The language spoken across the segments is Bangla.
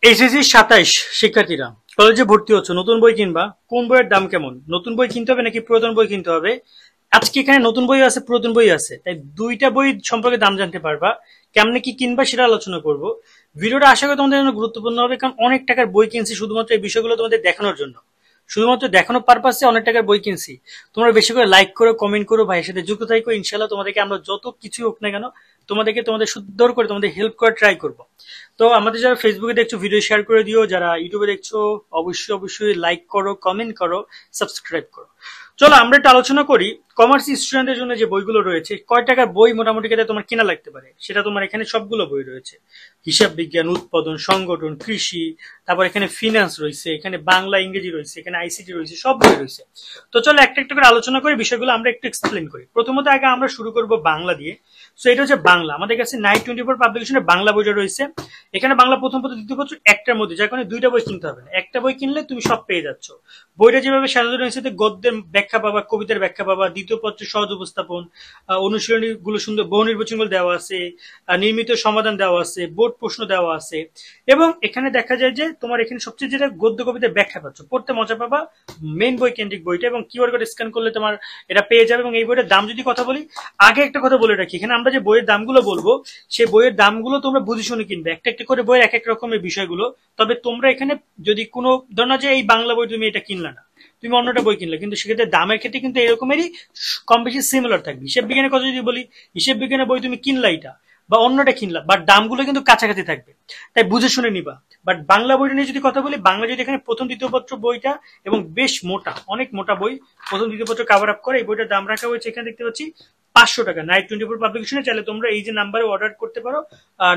এইচএসসি ২৭ শিক্ষার্থীরা কলেজে ভর্তি হচ্ছে, নতুন বই কিনবা, কোন বইয়ের দাম কেমন, নতুন বই কিনতে হবে নাকি পুরাতন বই কিনতে হবে? আজকে এখানে নতুন বই আছে, পুরাতন বই আছে, তাই দুইটা বই সম্পর্কে দাম জানতে পারবা। কেমনে কি কিনবা সেটা আলোচনা করব। ভিডিওটা আশা করি তোমাদের জন্য গুরুত্বপূর্ণ হবে, কারণ অনেক টাকার বই কিনছি শুধুমাত্র এই বিষয়গুলো তোমাদের দেখানোর জন্য, শুধুমাত্র দেখানোর পারপাসে অনেক টাকার বই কিনছি। তোমরা বেশি করে লাইক করো, কমেন্ট করো, ভাইয়ের সাথে যুক্ত থাকো। ইনশাল্লাহ তোমাদেরকে আমরা যত কিছু হোক না কেন তোমাদেরকে তোমাদের সুন্দর করে তোমাদের হেল্প করার ট্রাই করবো। তো আমাদের যারা ফেসবুকে দেখছো ভিডিও শেয়ার করে দিও, যারা ইউটিউবে দেখছো অবশ্যই অবশ্যই লাইক করো, কমেন্ট করো, সাবস্ক্রাইব করো। চলো আমরা একটু আলোচনা করি কমার্স স্টুডেন্টের জন্য যে বইগুলো রয়েছে, কয় টাকার বই মোটামুটি ক্ষেত্রে তোমার কেনা লাগতে পারে সেটা তোমার এখানে সবগুলো বই রয়েছে। হিসাব বিজ্ঞান, উৎপাদন, সংগঠন, কৃষি, তারপর এখানে ফিনান্স রয়েছে, এখানে বাংলা ইংরেজি রয়েছে, এখানে আইসিটি রয়েছে, সব বই রয়েছে। তো চলো একটা একটা করে আলোচনা করে বিষয়গুলো আমরা একটু এক্সপ্লেন করি। প্রথমত আগে আমরা শুরু করব বাংলা দিয়ে। সো এটা হচ্ছে বাংলা, আমাদের কাছে নাইট 24 পাবলিকেশনের বাংলা বইটা রয়েছে। এখানে বাংলা প্রথম পত্র দ্বিতীয় পত্র একটার মধ্যে, যার কারণে দুইটা বই কিনতে হবে না, একটা বই কিনলে তুমি সব পেয়ে যাচ্ছ। বইটা যেভাবে সাজানো রয়েছে, গদ্যের ব্যাখ্যা পাবা, কবিতার ব্যাখ্যা পাবা, দ্বিতীয় পত্রের সহজ উপস্থাপন, অনুশীলনী গুলো সুন্দর, বহু নির্বাচন গুলো দেওয়া আছে, নির্মিত সমাধান দেওয়া আছে, বোর্ড প্রশ্ন দেওয়া আছে। এবং এখানে দেখা যায় যে তোমার এখানে সবচেয়ে যেটা গদ্য কবিতার ব্যাখ্যা পাচ্ছ, পড়তে মজা পাবা। মেইন বই কেন্দ্রিক বইটা, এবং কিউআর কোড স্ক্যান করলে তোমার এটা পেয়ে যাবে। এবং এই বইটার দাম যদি কথা বলি, আগে একটা কথা বলে রাখি, এখানে আমরা যে বইয়ের দামগুলো বলবো সেই বইয়ের দামগুলো তোমরা বুঝে শুনে কিনবে। একটা একটা করে বইয়ের এক এক রকমের বিষয়গুলো। তবে তোমরা এখানে যদি কোনো ধরো না যে এই বাংলা বই তুমি এটা কিনলা না, তুমি অন্যটা বই কিনলে, কিন্তু সেক্ষেত্রে দামের ক্ষেত্রে কিন্তু এরকমেরই কম বেশি সিমিলার থাকবে। হিসেব বিজ্ঞানের কথা যদি বলি, হিসেব বিজ্ঞানের বই তুমি কিনলা এটা বা অন্যটা কিনলা, বাট দামগুলো কিন্তু কাছাকাছি থাকবে, তাই বুঝে শুনে নিবা। বাট বাংলা বইটা নিয়ে যদি কথা বলি, বাংলা যদি এখানে প্রথম দ্বিতীয় পত্র বইটা, এবং বেশ মোটা, অনেক মোটা বই, প্রথম দ্বিতীয় পত্র কাভার আপ করে এই বইটার দাম রাখা হয়েছে এখানে দেখতে পাচ্ছি 500 টাকা। নাইট 24 পাবলিকেশনে চাইলে তোমরা এই যে নাম্বারে অর্ডার করতে পারো,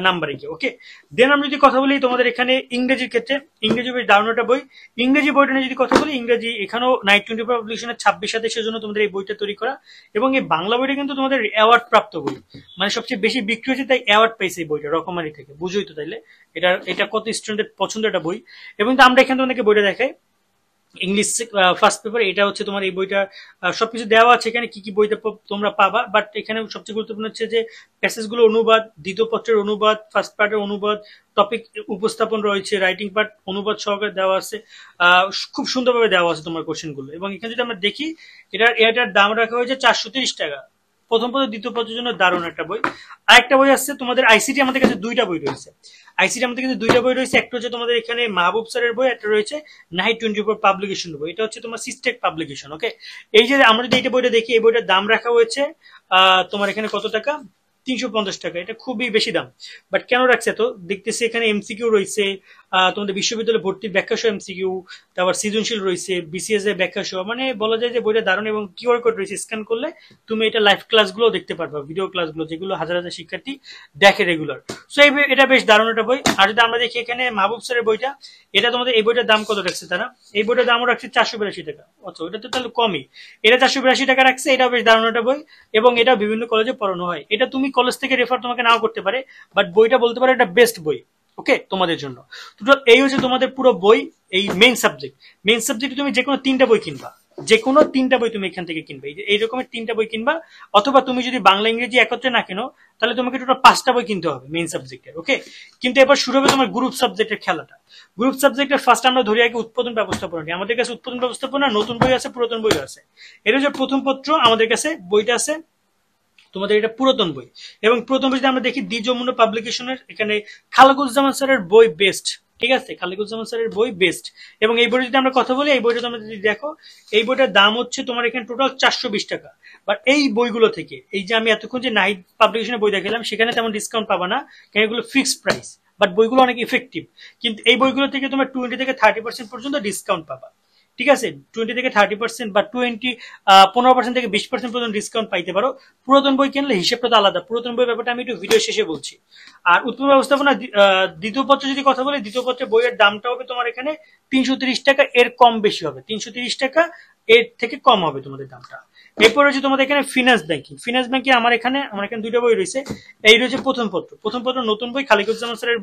নাম্বারে গিয়ে। ওকে, দেন আমি যদি কথা বলি তোমাদের এখানে ইংরেজির ক্ষেত্রে, ইংরেজি বেশ দারুণ একটা বই। ইংরেজি বইটা নিয়ে যদি কথা বলি, ইংরেজি এখানেও নাইট 24 পাবলিকেশনের 26/27 জন্য তোমাদের এই বইটা তৈরি করা। এবং এই বাংলা বইটা কিন্তু তোমাদের অ্যাওয়ার্ড প্রাপ্ত বই, মানে সবচেয়ে বেশি বিক্রি হয়েছে, তাই অ্যাওয়ার্ড পেয়েছে এই বইটা রকমারি থেকে। বুঝোই তো তাইলে এটা এটা কত স্টুডেন্টের পছন্দের একটা বই। এবং আমরা এখানে তোমাদেরকে বইটা দেখাই, ইংলিশ ফার্স্ট পেপার, এটা হচ্ছে তোমার এই বইটা সবকিছু দেওয়া আছে এখানে, কি কি বইতে তোমরা পাবা। বাট এখানে সবচেয়ে গুরুত্বপূর্ণ হচ্ছে যে প্যাসেজ গুলো অনুবাদ, দ্বিতীয় পত্রের অনুবাদ, ফার্স্ট পার্টের অনুবাদ, টপিক উপস্থাপন রয়েছে, রাইটিং পার্ট অনুবাদ সহকারে দেওয়া আছে। খুব সুন্দরভাবে দেওয়া আছে তোমার কোশ্চেন গুলো। এবং এখানে যদি আমরা দেখি, এটার দাম রাখা হয়েছে 430 টাকা। প্রথম পত্র দ্বিতীয় পত্রের জন্য দারুণ একটা বই। আরেকটা বই আছে তোমাদের আইসিটি, আমাদের কাছে দুইটা বই রয়েছে। আইসিটি আমাদের কাছে দুইটা বই রয়েছে, একটা হচ্ছে তোমাদের এখানে মাহবুব স্যারের বই, একটা রয়েছে নাইট 24 পাবলিকেশন বই। এটা হচ্ছে তোমার সিস্টেক পাবলিকেশন। ওকে, এই যে আমরা যদি এইটা বইটা দেখি, এই বইটার দাম রাখা হয়েছে তোমার এখানে কত টাকা, 350 টাকা। এটা খুবই বেশি দাম, বাট কেন রাখছে? তো দেখতেছি এখানে এমসিকিউ রয়েছে, তোমাদের বিশ্ববিদ্যালয় ভর্তির ব্যাখ্যা সহ এমসিকিউ, তারপর সৃজনশীল রয়েছে, বিসিএস এর ব্যাখ্যা সহ, মানে বলা যায় যে বইটা দারুণ। এবং কিউআর কোড রয়েছে, স্ক্যান করলে তুমি এটা লাইভ ক্লাসগুলো দেখতে পারবা, ভিডিও ক্লাসগুলো যেগুলো হাজার হাজার শিক্ষার্থী দেখে রেগুলার। সো এটা বেশ দারুণ একটা বই। আর যদি আমরা দেখি এখানে মাহবুব স্যারের বইটা, এটা তোমাদের এই বইটার দাম কত রাখছে তারা? এই বইটার দামও রাখছে 482 টাকা। আচ্ছা, ওটা তো তাহলে কমই, এটা 482 টাকা রাখছে। এটাও বেশ দারুণ একটা বই, এবং এটা বিভিন্ন কলেজে পড়ানো হয়। এটা তুমি কলেজ থেকে রেফার তোমাকে নাও করতে পারে, বাট বইটা বলতে পারে এটা বেস্ট বই। ওকে, তোমাদের জন্য টোটাল এই হচ্ছে তোমাদের পুরো বই। এই মেইন সাবজেক্ট তুমি যে কোনো তিনটা বই কিনবা, যে কোনো তিনটা বই তুমি এখান থেকে কিনবে, এই রকমের তিনটা বই কিনবা। অথবা তুমি যদি বাংলা ইংরেজি একত্রে না কেনো, তাহলে তোমাকে টোটাল 5টা বই কিনতে হবে মেইন সাবজেক্টের। ওকে, কিন্তু এবার শুরু হবে তোমার গ্রুপ সাবজেক্টের খেলাটা। গ্রুপ সাবজেক্টের ফার্স্ট আমরা ধরি আগে উৎপাদন ব্যবস্থাপনা। আমাদের কাছে উৎপাদন ব্যবস্থাপনা নতুন বই আছে, পুরাতন বই আছে। এটা হচ্ছে প্রথম পত্র, আমাদের কাছে বইটা আছে তোমাদের, এটা পুরাতন বই। এবং পুরাতন বই যদি আমরা দেখি, দি যমুনা পাবলিকেশনের, এখানে খালেকুজ্জামান স্যারের বই বেস্ট। ঠিক আছে, খালেকুজ্জামান স্যারের বই বেস্ট। এবং এই বইটা যদি আমরা কথা বলি, এই বইটা তোমরা যদি দেখো, এই বইটার দাম হচ্ছে তোমার এখানে টোটাল 420 টাকা। বাট এই বইগুলো থেকে, এই যে আমি এতক্ষণ যে নাইট পাবলিকেশনের বই দেখালাম, সেখানে তেমন ডিসকাউন্ট পাবা না, কারণ এগুলো ফিক্সড প্রাইস। বাট বইগুলো অনেক ইফেক্টিভ, কিন্তু এই বইগুলো থেকে তোমার 20 থেকে 30% পর্যন্ত ডিসকাউন্ট পাবা। ঠিক আছে, 20 থেকে 30% বা 15% থেকে 20% পর্যন্ত ডিসকাউন্ট পাইতে পারো। পুরাতন বই কিনলে হিসেবটা তো আলাদা, পুরাতন বই ব্যাপারটা আমি একটু ভিডিও শেষে বলছি। আর উৎপাদন ব্যবস্থাপনা দ্বিতীয় পত্র যদি কথা বলি, দ্বিতীয় পত্রের বইয়ের দামটা হবে তোমার এখানে 330 টাকা, এর কম বেশি হবে 330 টাকা, এর থেকে কম হবে তোমাদের দামটা। এরপর হচ্ছে তোমাদের এখানে ফিনান্স ব্যাংকিং আমার এখানে দুইটা বই রয়েছে। এই রয়েছে প্রথম পত্র নতুন বই, খালেকুজ্জামান স্যারের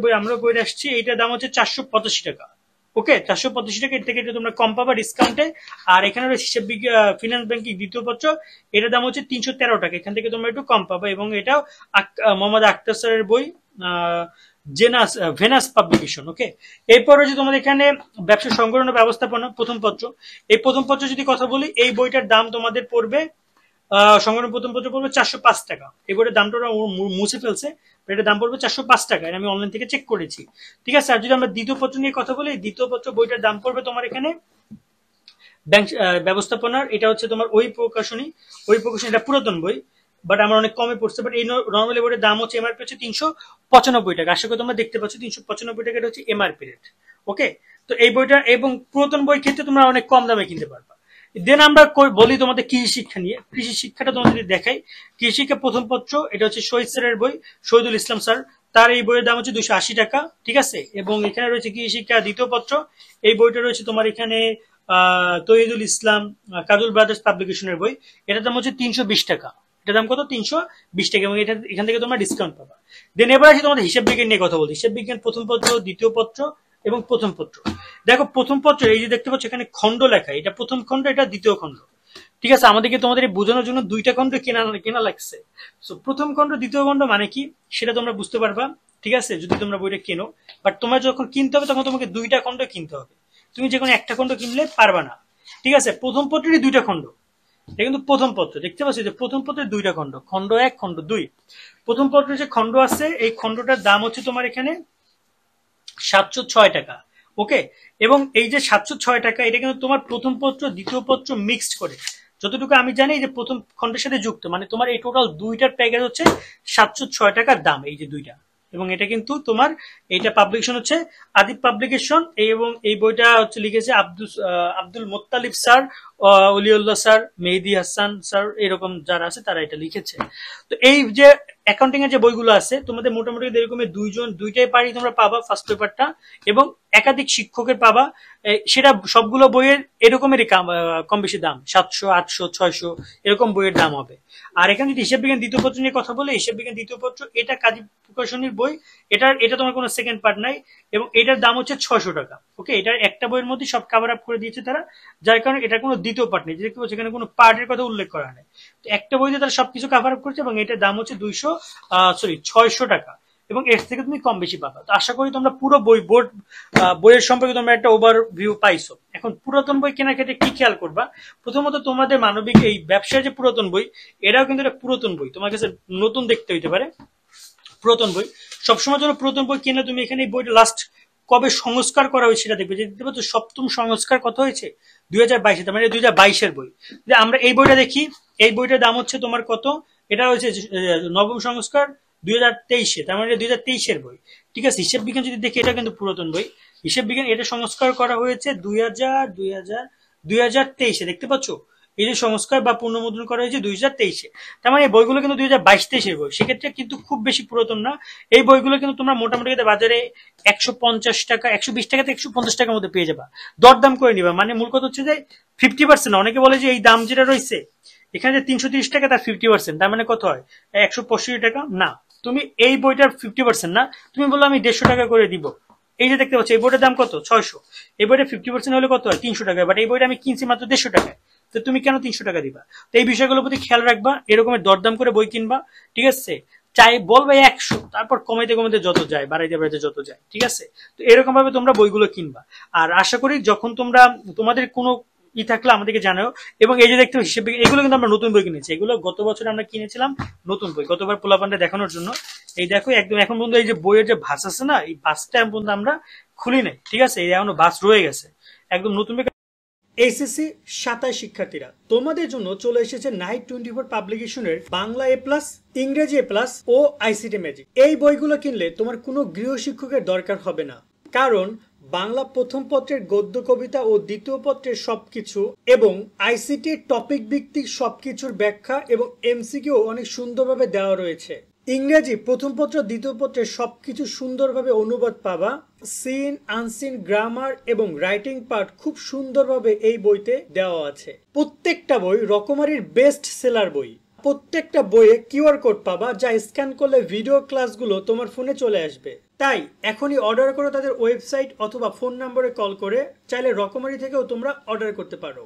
বই আমরা বই আসছি। এইটার দাম হচ্ছে 485 টাকা। ওকে, 485 টাকা, এর থেকে তোমরা কম পাবা ডিসকাউন্টে। আর এখানে হিসেব ফিনান্স ব্যাংকিং দ্বিতীয় পত্র, এটার দাম হচ্ছে 313 টাকা, এখান থেকে তোমরা একটু কম পাবা। এবং এটাও মোহাম্মদ আক্তার স্যারের বই, ভেনাস পাবলিকেশন। ওকে, এরপর হচ্ছে তোমাদের এখানে ব্যবসা সংগঠন ও ব্যবস্থাপনা প্রথম পত্র। এই প্রথম পত্র যদি কথা বলি, এই বইটার দাম তোমাদের পড়বে সংগঠন প্রথম পত্র পড়বে 405 টাকা। এই বইটার দামটা ওরা মুছে ফেলছে, এটার দাম পড়বে 405 টাকা, আমি অনলাইন থেকে চেক করেছি। ঠিক আছে, আর যদি আমরা দ্বিতীয় পত্র নিয়ে কথা বলি, দ্বিতীয় পত্র বইটার দাম পড়বে তোমার এখানে ব্যাংক ব্যবস্থাপনার, এটা হচ্ছে তোমার ওই প্রকাশনী, এটা পুরাতন বই, বাট আমার অনেক কমে পড়ছে। বাট এই নর্মালি বইয়ের দাম হচ্ছে এমআরপি হচ্ছে 395 টাকা। আশা করি তোমরা দেখতে পাচ্ছ 395 টাকা, এটা হচ্ছে এমআরপি রেট। ওকে, তো এই বইটা এবং পুরাতন বই ক্ষেত্রে তোমরা অনেক কম দামে কিনতে পারবা। দেন আমরা বলি তোমাদের কৃষি শিক্ষা নিয়ে। কৃষি শিক্ষাটা তোমাদের দেখাই। কৃষি শিক্ষা প্রথম পত্র, এটা হচ্ছে শহীদ স্যারের বই, শহীদুল ইসলাম স্যার। তার এই বইয়ের দাম হচ্ছে 280 টাকা। ঠিক আছে, এবং এখানে রয়েছে কৃষি শিক্ষা দ্বিতীয় পত্র, এই বইটা রয়েছে তোমার এখানে তহিদুল ইসলাম কাজল ব্রাদার্স পাবলিকেশনের বই, এটার দাম হচ্ছে 320 টাকা। এটার দাম কত? 320 টাকা, এবং এটা এখান থেকে তোমরা ডিসকাউন্ট পাবা। দেন এবার আছে তোমাদের হিসাব বিজ্ঞান নিয়ে কথা বলছি। হিসাব বিজ্ঞান প্রথম পত্র, দ্বিতীয় পত্র এবং প্রথম পত্র। দেখো প্রথম পত্র এই যে দেখতে পাচ্ছ এখানে খণ্ড লেখা, এটা প্রথম খণ্ড, এটা দ্বিতীয় খণ্ড। ঠিক আছে, আমাদেরকে তোমাদের বোঝানোর জন্য দুইটা খণ্ড কেনা লাগছে। সো প্রথম খণ্ড দ্বিতীয় খণ্ড মানে কি সেটা তোমরা বুঝতে পারবা, ঠিক আছে, যদি তোমরা বইটা কেনো। বাট তোমার যখন কিনতে হবে তখন তোমাকে দুইটা খণ্ড কিনতে হবে, তুমি যে কোনো একটা খণ্ড কিনলে পারবা না। ঠিক আছে, প্রথম পত্রেরই দুইটা খণ্ড, এটা কিন্তু প্রথম পত্র, দেখতে পাচ্ছি যে প্রথম পত্রের দুইটা খণ্ড, খণ্ড 1 খণ্ড 2। প্রথম পত্রের যে খণ্ড আছে, এই খণ্ডটার দাম হচ্ছে তোমার এখানে 706 টাকা। ওকে, এবং এই যে 706 টাকা, এটা কিন্তু তোমার প্রথম পত্র দ্বিতীয় পত্র মিক্সড করে, যতটুকু আমি জানি যে প্রথম খণ্ডের সাথে যুক্ত, মানে তোমার এই টোটাল দুইটার প্যাকেজ হচ্ছে 706 টাকার দাম, এই যে দুইটা। এবং এটা কিন্তু তোমার এইটা পাবলিকেশন হচ্ছে আদিব পাবলিকেশন, এবং এই বইটা হচ্ছে লিখেছে Abdul Muttalib sir, Waliullah sir, Mehedi Hasan sir, এরকম যারা আছে তারা এটা লিখেছে। তো এই যে অ্যাকাউন্টিং এর যে বইগুলো আছে তোমাদের মোটামুটি এরকম দুইটাই পারি তোমরা পাবা ফার্স্ট পেপারটা, এবং একাধিক শিক্ষকের পাবা। সেটা সবগুলো বইয়ের এরকমেরই কম বেশি দাম, 700, 800, 600 এরকম বইয়ের দাম হবে। আর এখানে যদি হিসাব বিজ্ঞান দ্বিতীয় পত্র নিয়ে কথা বলে, হিসাব বিজ্ঞান দ্বিতীয় পত্র এটা কাজী প্রকাশনীর বই, এটা তোমার কোনো সেকেন্ড পার্ট নাই, এবং এটার দাম হচ্ছে 600 টাকা। ওকে, এটার একটা বইয়ের মধ্যে সব কভার আপ করে দিয়েছে তারা, যার কারণে এটা কোনো দ্বিতীয় পার্ট নেই, দেখতে পাচ্ছ এখানে কোনো পার্টের কথা উল্লেখ করা নেই। তো একটা বইতে তারা সবকিছু কভার আপ করেছে, এবং এটার দাম হচ্ছে 600 টাকা, এবং এর থেকে তুমি কম বেশি পাবা। তো আশা করি তোমরা পুরো বইয়ের সম্পর্কে তোমরা একটা ওভারভিউ পাইছো। এখন পুরাতন বই কেনার ক্ষেত্রে কি খেয়াল করবা? প্রথমত তোমাদের মানবিক এই ব্যবসায় যে পুরাতন বই, এটাও কিন্তু একটা পুরাতন বই, তোমার কাছে নতুন দেখতে হইতে পারে। পুরাতন বই সবসময় জন্য পুরাতন বই কিনলে তুমি এখানে এই বইটা লাস্ট কবে সংস্কার করা হয়েছে সেটা দেখবে, যে দেখতে পাচ্ছ সপ্তম সংস্কার কত হয়েছে 2022, তার মানে 2022-এর বই। যে আমরা এই বইটা দেখি, এই বইটার দাম হচ্ছে তোমার কত, এটা হচ্ছে নবম সংস্কার 2023-এ, তার মানে 2023-এর বই। ঠিক আছে, হিসাব বিজ্ঞান যদি দেখি এটা কিন্তু পুরাতন বই। হিসাব বিজ্ঞান এটা সংস্কার করা হয়েছে 2023-এ, দেখতে পাচ্ছ এই যে সংস্কার বা পুনর্মুদ্রণ করা হয়েছে 2023-এ, তার মানে এই বইগুলো কিন্তু 2022-23-এর বই, সেক্ষেত্রে কিন্তু খুব বেশি পুরাতন না। এই বইগুলো কিন্তু তোমরা মোটামুটি বাজারে 150 টাকা, 120 টাকা থেকে 150 টাকার মধ্যে পেয়ে যাবা, দরদাম করে নিবা। মানে মূল কথা হচ্ছে যে 50%, অনেকে বলে যে এই দাম যেটা রয়েছে এখানে যে 330 টাকা তার 50%, তার মানে কত হয় 165 টাকা। না, তুমি এই বইটার 50% না, তুমি বলো আমি 150 টাকা করে দিব। এই যে দেখতে পাচ্ছ এই বইটার দাম কত 600, এই বইটা 50% হলে কত হয় 300 টাকা, বাট এই বইটা আমি কিনছি মাত্র 150 টাকায়, তো তুমি কেন 300 টাকা দিবা? তো এই বিষয়গুলোর প্রতি খেয়াল রাখবা, এরকমের দরদাম করে বই কিনবা। ঠিক আছে, চাই বলবে 100, তারপর কমাইতে কমাইতে যত যায়, বাড়াইতে বাড়াইতে যত যায়। ঠিক আছে, তো এরকম ভাবে তোমরা বইগুলো কিনবা। আর আশা করি যখন তোমরা তোমাদের কোনো থাকলে আমাদেরকে জানাও। এবং এই যে দেখতে হিসেবে এগুলো কিন্তু আমরা নতুন বই কিনেছি, এগুলো গত বছর আমরা কিনেছিলাম নতুন বই, গতবার পোলাপানটা দেখানোর জন্য। এই দেখো একদম এখন পর্যন্ত এই যে বইয়ের যে ভাস আছে না, এই ভাসটা এখন পর্যন্ত আমরা খুলি নাই। ঠিক আছে, এই এখনো ভাস রয়ে গেছে, একদম নতুন বই। এইচএসসি 27 শিক্ষার্থীরা, তোমাদের জন্য চলে এসেছে নাইট 24 পাবলিকেশনের বাংলা এ প্লাস, ইংরেজি এ প্লাস ও আইসিটি ম্যাজিক। এই বইগুলো কিনলে তোমার কোনো গৃহ শিক্ষকের দরকার হবে না, কারণ বাংলা প্রথম পত্রের গদ্য কবিতা ও দ্বিতীয় পত্রের সবকিছু এবং আইসিটি টপিক ভিত্তিক সবকিছুর ব্যাখ্যা এবং এমসিকিউ অনেক সুন্দরভাবে দেওয়া রয়েছে। ইংরেজি প্রথম পত্র দ্বিতীয় পত্রের সবকিছু সুন্দরভাবে অনুবাদ পাবা। সিন আনসিন গ্রামার এবং রাইটিং পার্ট খুব সুন্দরভাবে এই বইতে দেওয়া আছে। প্রত্যেকটা বই রকমারির বেস্ট সেলার বই। প্রত্যেকটা বইয়ে কিউআর কোড পাবা, যা স্ক্যান করলে ভিডিও ক্লাসগুলো তোমার ফোনে চলে আসবে। তাই এখনই অর্ডার করো তাদের ওয়েবসাইট অথবা ফোন নম্বরে কল করে, চাইলে রকমারি থেকেও তোমরা অর্ডার করতে পারো।